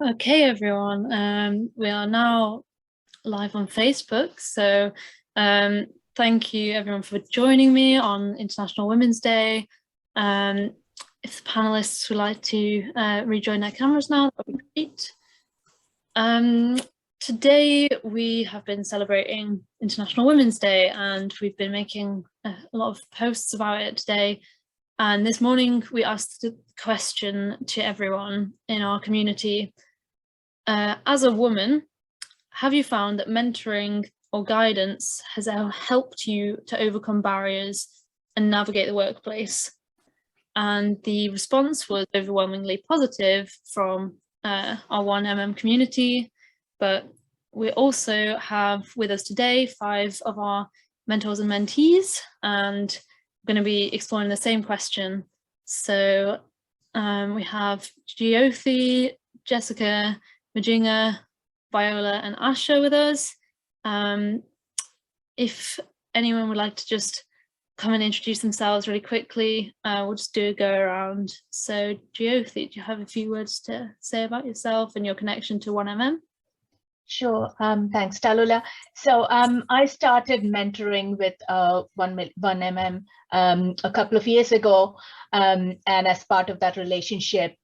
Okay, everyone. We are now live on Facebook. So thank you everyone for joining me on International Women's Day. If the panelists would like to rejoin their cameras now, that would be great. Today we have been celebrating International Women's Day, and we've been making a lot of posts about it today. And this morning we asked the question to everyone in our community. As a woman, have you found that mentoring or guidance has helped you to overcome barriers and navigate the workplace? And the response was overwhelmingly positive from our 1MM community, but we also have with us today 5 of our mentors and mentees, and we're going to be exploring the same question. So we have Jyothi, Jessica, Virginia, Viola and Asha with us. If anyone would like to just come and introduce themselves really quickly, we'll just do a go around. So Jyothi, do you have a few words to say about yourself and your connection to 1MM? Sure, thanks, Talula. So I started mentoring with 1MM a couple of years ago, and as part of that relationship,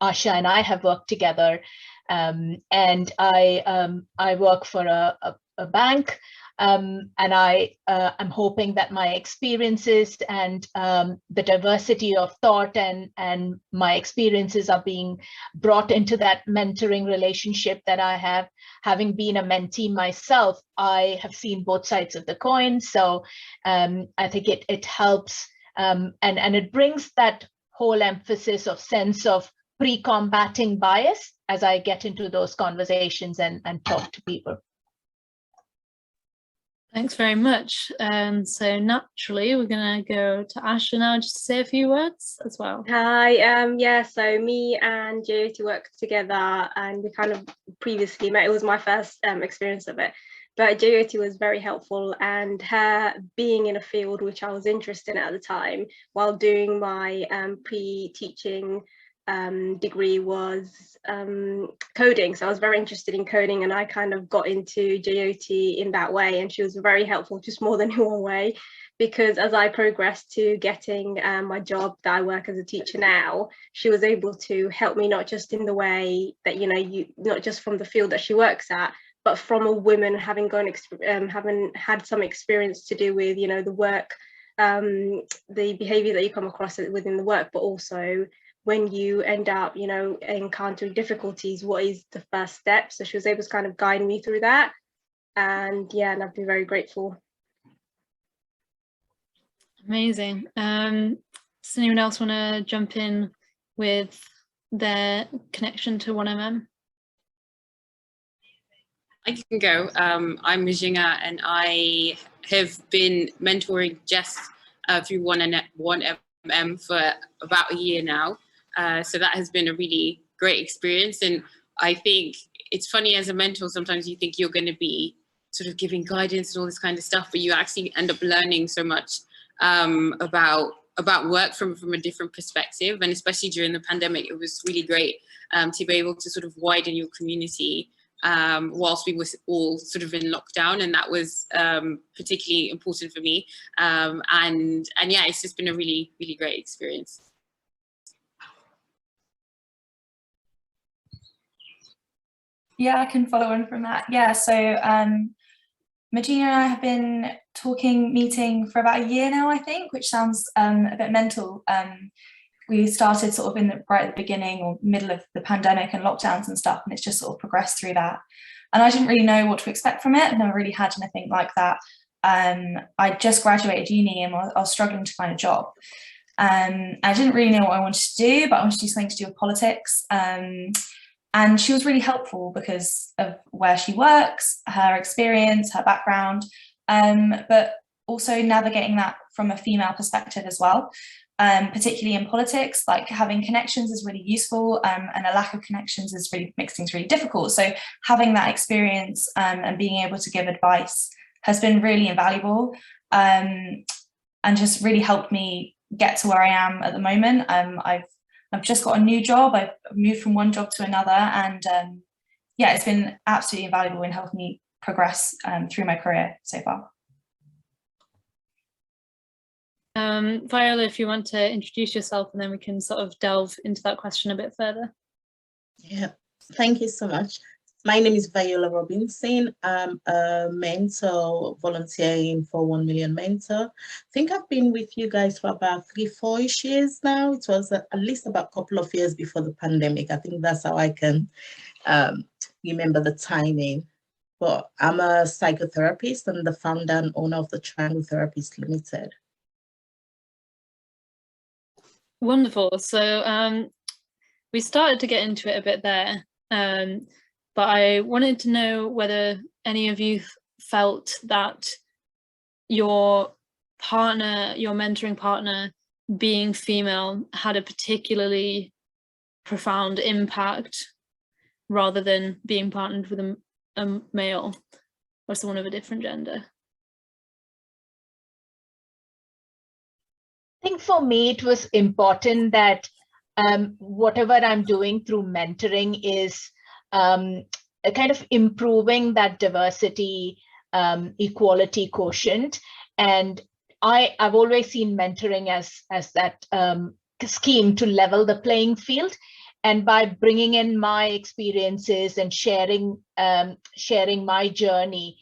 Asha and I have worked together, and I work for a bank, and I'm hoping that my experiences and the diversity of thought and my experiences are being brought into that mentoring relationship that I have. Having been a mentee myself, I have seen both sides of the coin. So I think it helps, and it brings that whole emphasis of sense of pre-combating bias as I get into those conversations and talk to people. Thanks very much. So naturally, we're going to go to Asha now just to say a few words as well. Hi, yeah, so me and Jyothi worked together and we kind of previously met. It was my first experience of it, but Jyothi was very helpful, and her being in a field which I was interested in at the time while doing my pre-teaching degree was coding. So I was very interested in coding, and I kind of got into Jyothi in that way, and she was very helpful, just more than in one way, because as I progressed to getting my job that I work as a teacher now, she was able to help me not just in the way that, not just from the field that she works at, but from a woman having had some experience to do with, the work, the behavior that you come across within the work, but also when you end up, encountering difficulties, what is the first step? So she was able to kind of guide me through that. And yeah, and I've been very grateful. Amazing. Does anyone else want to jump in with their connection to 1MM? I can go. I'm Virginia, and I have been mentoring Jess through 1MM for about a year now. So that has been a really great experience. And I think it's funny, as a mentor, sometimes you think you're going to be sort of giving guidance and all this kind of stuff, but you actually end up learning so much about work from a different perspective. And especially during the pandemic, it was really great to be able to sort of widen your community whilst we were all sort of in lockdown, and that was particularly important for me. And yeah, it's just been a really, really great experience. Yeah, I can follow on from that. Yeah, so Medina and I have been meeting for about a year now, I think, which sounds a bit mental. We started sort of right at the beginning or middle of the pandemic and lockdowns and stuff, and it's just sort of progressed through that. And I didn't really know what to expect from it. I've never really had anything like that. I just graduated uni and I was struggling to find a job. I didn't really know what I wanted to do, but I wanted to do something to do with politics. And she was really helpful because of where she works, her experience, her background, but also navigating that from a female perspective as well, particularly in politics. Like, having connections is really useful, and a lack of connections makes things really difficult. So having that experience and being able to give advice has been really invaluable, and just really helped me get to where I am at the moment. I've I've just got a new job. I've moved from one job to another, and yeah, it's been absolutely invaluable in helping me progress through my career so far. Viola, if you want to introduce yourself, and then we can sort of delve into that question a bit further. Yeah, thank you so much. My name is Viola Robinson. I'm a mentor volunteering for 1 Million Mentor. I think I've been with you guys for about 3-4 years now. It was at least about a couple of years before the pandemic. I think that's how I can remember the timing. But I'm a psychotherapist and the founder and owner of the Triangle Therapists Limited. Wonderful. So we started to get into it a bit there, but I wanted to know whether any of you felt that your partner, your mentoring partner, being female, had a particularly profound impact rather than being partnered with a male or someone of a different gender. I think for me, it was important that whatever I'm doing through mentoring is a kind of improving that diversity, equality quotient. And I've always seen mentoring as that scheme to level the playing field. And by bringing in my experiences and sharing my journey,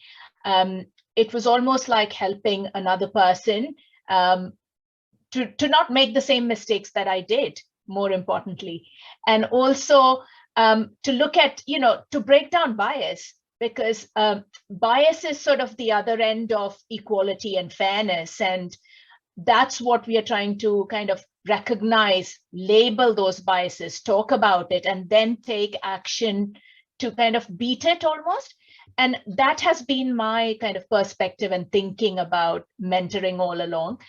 it was almost like helping another person to not make the same mistakes that I did, more importantly. And also to look at, to break down bias, because bias is sort of the other end of equality and fairness. And that's what we are trying to kind of recognize, label those biases, talk about it, and then take action to kind of beat it almost. And that has been my kind of perspective and thinking about mentoring all along.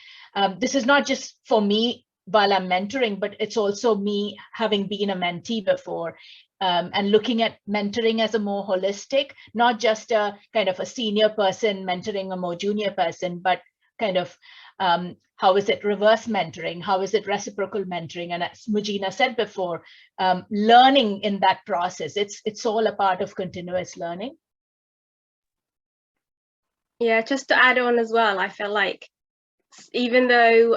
This is not just for me while I'm mentoring, but it's also me having been a mentee before, and looking at mentoring as a more holistic, not just a kind of a senior person mentoring a more junior person, but kind of how is it reverse mentoring? How is it reciprocal mentoring? And as Mujina said before, learning in that process, it's all a part of continuous learning. Yeah, just to add on as well, I feel like even though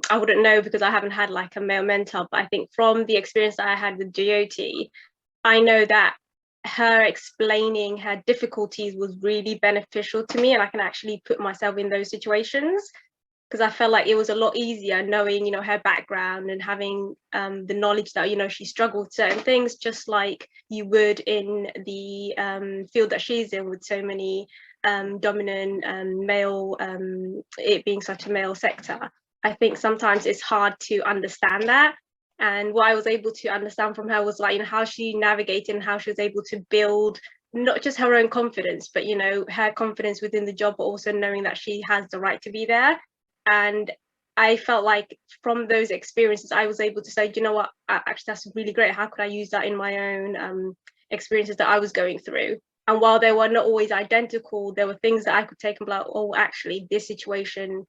I wouldn't know because I haven't had like a male mentor, but I think from the experience that I had with GOT, I know that her explaining her difficulties was really beneficial to me, and I can actually put myself in those situations, because I felt like it was a lot easier knowing, her background and having the knowledge that, she struggled with certain things, just like you would in the field that she's in with so many dominant male, it being such a male sector. I think sometimes it's hard to understand that. And what I was able to understand from her was like, how she navigated and how she was able to build not just her own confidence, but, her confidence within the job, but also knowing that she has the right to be there. And I felt like from those experiences, I was able to say, you know what, actually, that's really great. How could I use that in my own experiences that I was going through? And while they were not always identical, there were things that I could take and be like, oh, actually, this situation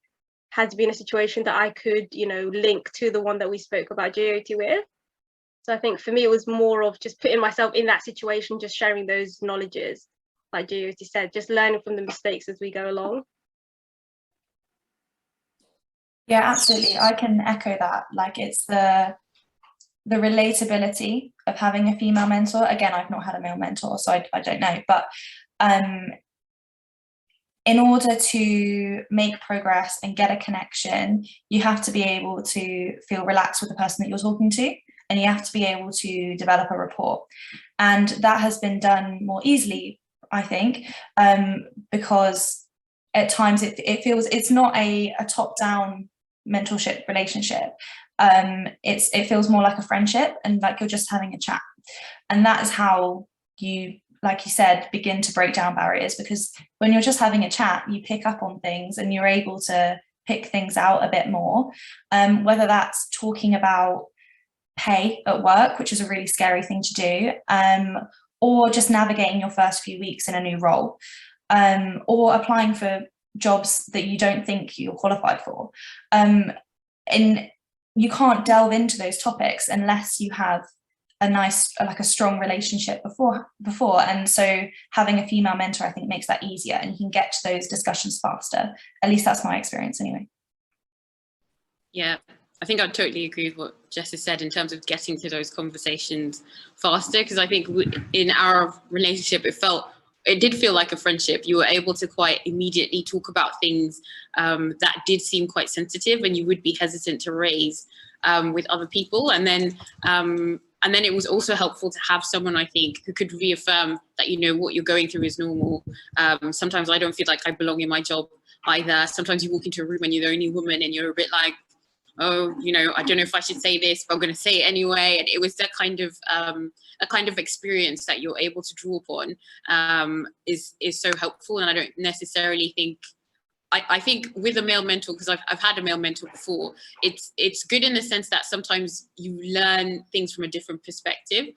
has been a situation that I could, link to the one that we spoke about GOT with. So I think for me, it was more of just putting myself in that situation, just sharing those knowledges, like GOT said, just learning from the mistakes as we go along. Yeah, absolutely. I can echo that. Like, it's the relatability of having a female mentor. Again, I've not had a male mentor, so I don't know. But in order to make progress and get a connection, you have to be able to feel relaxed with the person that you're talking to, and you have to be able to develop a rapport. And that has been done more easily, I think, because at times it feels it's not a top-down mentorship relationship. It feels more like a friendship, and like you're just having a chat. And that is how you, like you said, begin to break down barriers, because when you're just having a chat, you pick up on things and you're able to pick things out a bit more, whether that's talking about pay at work, which is a really scary thing to do, or just navigating your first few weeks in a new role, or applying for jobs that you don't think you're qualified for. And you can't delve into those topics unless you have a nice, like a strong relationship before. And so having a female mentor, I think, makes that easier, and you can get to those discussions faster. At least that's my experience anyway. Yeah, I think I totally agree with what Jess has said in terms of getting to those conversations faster, because I think in our relationship, it did feel like a friendship. You were able to quite immediately talk about things that did seem quite sensitive and you would be hesitant to raise with other people. And then it was also helpful to have someone, I think, who could reaffirm that, you know, what you're going through is normal. Sometimes I don't feel like I belong in my job either. Sometimes you walk into a room and you're the only woman and you're a bit like, oh, you know, I don't know if I should say this, but I'm going to say it anyway. And it was that kind of experience that you're able to draw upon is so helpful. And I don't necessarily think, I think with a male mentor, because I've had a male mentor before, it's good in the sense that sometimes you learn things from a different perspective.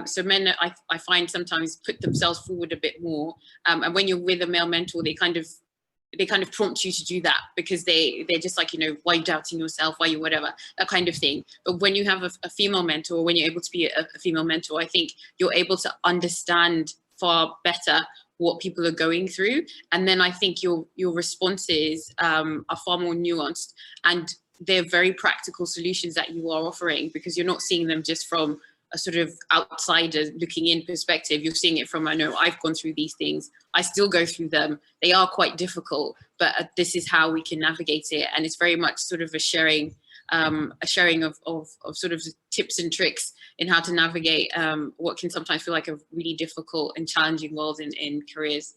So men, I find, sometimes put themselves forward a bit more. And when you're with a male mentor, they kind of prompt you to do that, because they're just like, you know, why are you doubting yourself? Why you whatever, that kind of thing. But when you have a female mentor, when you're able to be a female mentor, I think you're able to understand far better what people are going through. And then I think your responses are far more nuanced, and they're very practical solutions that you are offering, because you're not seeing them just from a sort of outsider looking in perspective. You're seeing it from, I know I've gone through these things, I still go through them, they are quite difficult, but this is how we can navigate it. And it's very much sort of a sharing of sort of tips and tricks in how to navigate what can sometimes feel like a really difficult and challenging world in careers.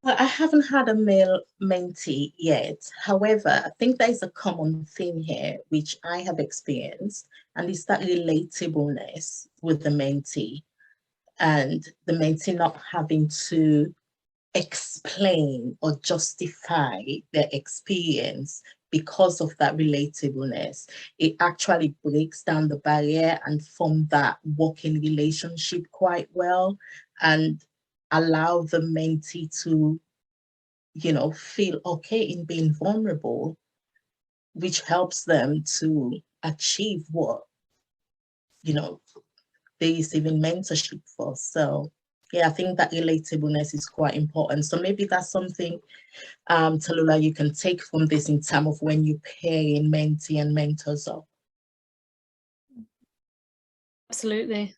Well, I haven't had a male mentee yet. However, I think there is a common theme here, which I have experienced, and it's that relatableness with the mentee, and the mentee not having to explain or justify their experience because of that relatableness. It actually breaks down the barrier and form that working relationship quite well, and allow the mentee to, you know, feel okay in being vulnerable, which helps them to achieve what, you know, they receive in mentorship for. So yeah, I think that relatableness is quite important. So maybe that's something, Tallulah, you can take from this in terms of when you pair in mentee and mentors up. Absolutely.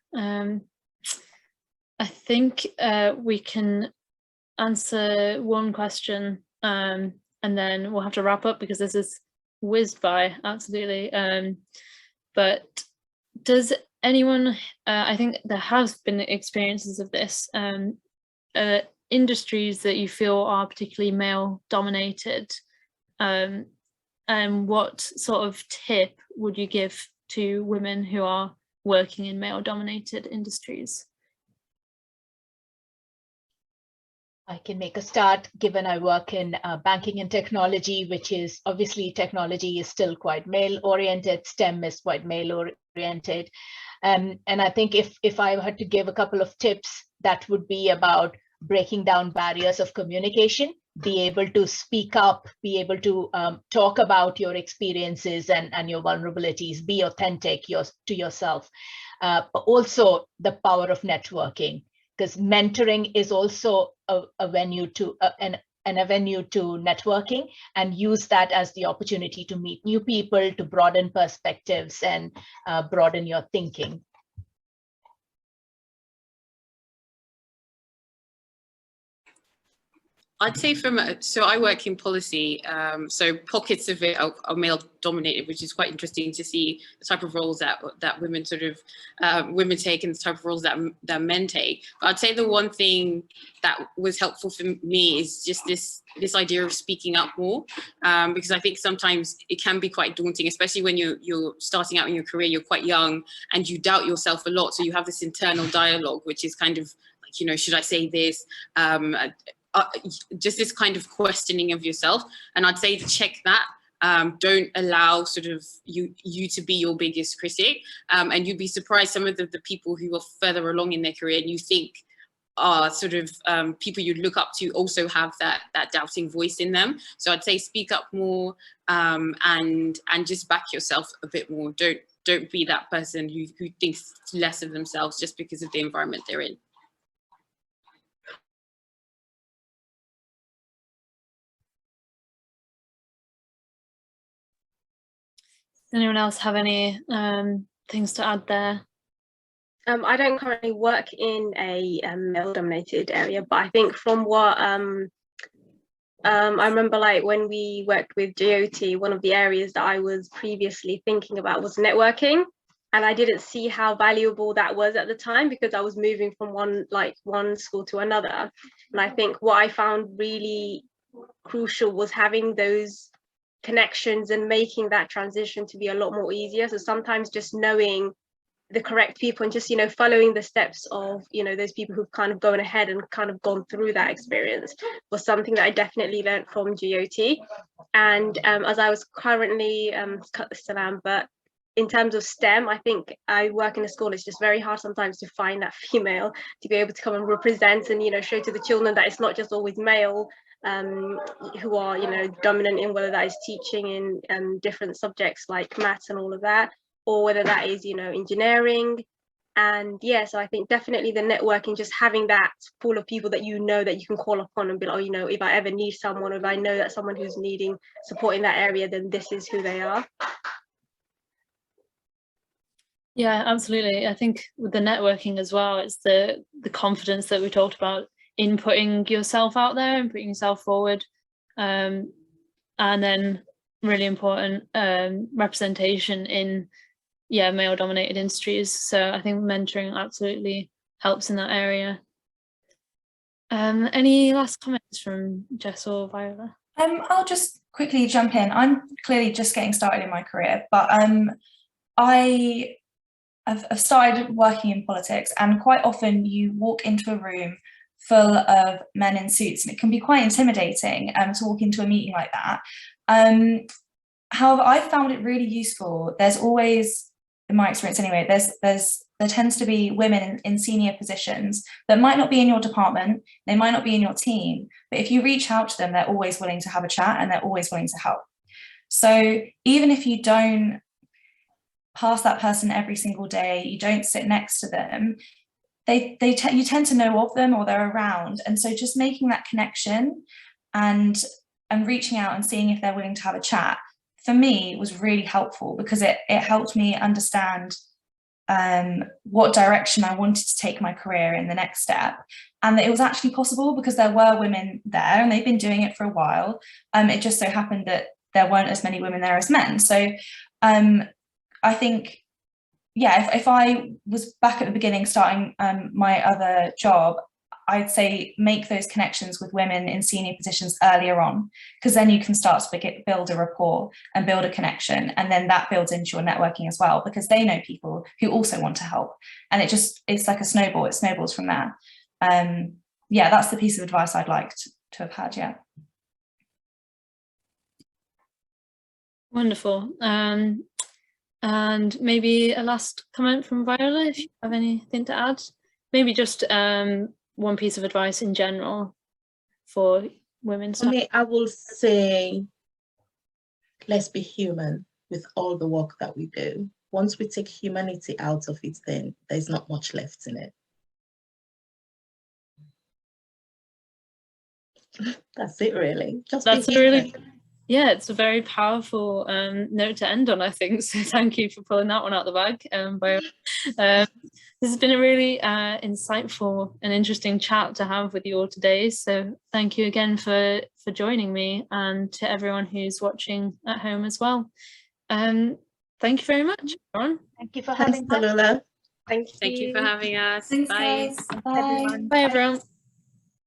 I think we can answer one question and then we'll have to wrap up, because this is whizzed by, absolutely. But does anyone, I think there have been experiences of this, industries that you feel are particularly male dominated, and what sort of tip would you give to women who are working in male dominated industries? I can make a start, given I work in banking and technology, which is obviously, technology is still quite male oriented, STEM is quite male oriented. And I think if I had to give a couple of tips, that would be about breaking down barriers of communication, be able to speak up, be able to talk about your experiences and your vulnerabilities, be authentic to yourself. But also the power of networking, because mentoring is also a venue to an avenue to networking, and use that as the opportunity to meet new people, to broaden perspectives and broaden your thinking. I'd say so I work in policy, so pockets of it are male dominated, which is quite interesting to see the type of roles that women sort of, women take, and the type of roles that men take. But I'd say the one thing that was helpful for me is just this idea of speaking up more, because I think sometimes it can be quite daunting, especially when you're starting out in your career, you're quite young and you doubt yourself a lot. So you have this internal dialogue, which is kind of like, you know, should I say this? Just this kind of questioning of yourself. And I'd say to check that. Don't allow sort of you to be your biggest critic, and you'd be surprised some of the people who are further along in their career, and you think are sort of people you look up to also have that doubting voice in them. So I'd say speak up more, and just back yourself a bit more. Don't be that person who thinks less of themselves just because of the environment they're in. Does anyone else have any things to add there? I don't currently work in a male-dominated area, but I think from what I remember, like when we worked with GOT, one of the areas that I was previously thinking about was networking, and I didn't see how valuable that was at the time because I was moving from one school to another. And I think what I found really crucial was having those connections and making that transition to be a lot more easier. So sometimes just knowing the correct people and just, you know, following the steps of, you know, those people who've kind of gone ahead and kind of gone through that experience was something that I definitely learned from GOT. And as I was currently cut the salam, but in terms of STEM, I think I work in a school, it's just very hard sometimes to find that female to be able to come and represent and, you know, show to the children that it's not just always male who are, you know, dominant in whether that is teaching in different subjects like maths and all of that, or whether that is, you know, engineering. And yeah, so I think definitely the networking, just having that pool of people that you know that you can call upon and be like, oh, you know, if I ever need someone, or if I know that someone who's needing support in that area, then this is who they are. Yeah, absolutely. I think with the networking as well, it's the confidence that we talked about in putting yourself out there and putting yourself forward, and then really important representation in male dominated industries. So I think mentoring absolutely helps in that area. Any last comments from Jess or Viola? I'll just quickly jump in. I'm clearly just getting started in my career, but I've started working in politics, and quite often you walk into a room full of men in suits and it can be quite intimidating to walk into a meeting like that. However, I found it really useful. There's always, in my experience anyway, there tends to be women in senior positions that might not be in your department, they might not be in your team, but if you reach out to them, they're always willing to have a chat and they're always willing to help. So even if you don't pass that person every single day, you don't sit next to them, you tend to know of them or they're around. And so just making that connection and reaching out and seeing if they're willing to have a chat, for me, was really helpful because it helped me understand what direction I wanted to take my career in the next step, and that it was actually possible because there were women there and they've been doing it for a while. It just so happened that there weren't as many women there as men. So I think, yeah, if I was back at the beginning starting my other job, I'd say make those connections with women in senior positions earlier on, because then you can start to build a rapport and build a connection, and then that builds into your networking as well, because they know people who also want to help, and it's like a snowball, it snowballs from there. Yeah, that's the piece of advice I'd like to have had. Yeah. Wonderful. And maybe a last comment from Viola, if you have anything to add. Maybe just one piece of advice in general for women. For me, I will say, let's be human with all the work that we do. Once we take humanity out of it, then there's not much left in it. That's it, really. That's be human. Yeah, it's a very powerful note to end on, I think. So thank you for pulling that one out the bag, Viola. This has been a really insightful and interesting chat to have with you all today. So thank you again for joining me, and to everyone who's watching at home as well. Thank you very much, everyone. Thank you for having us. Tallulah. Thank you. Thank you for having us. Thanks, Bye. guys. Bye. Bye, everyone.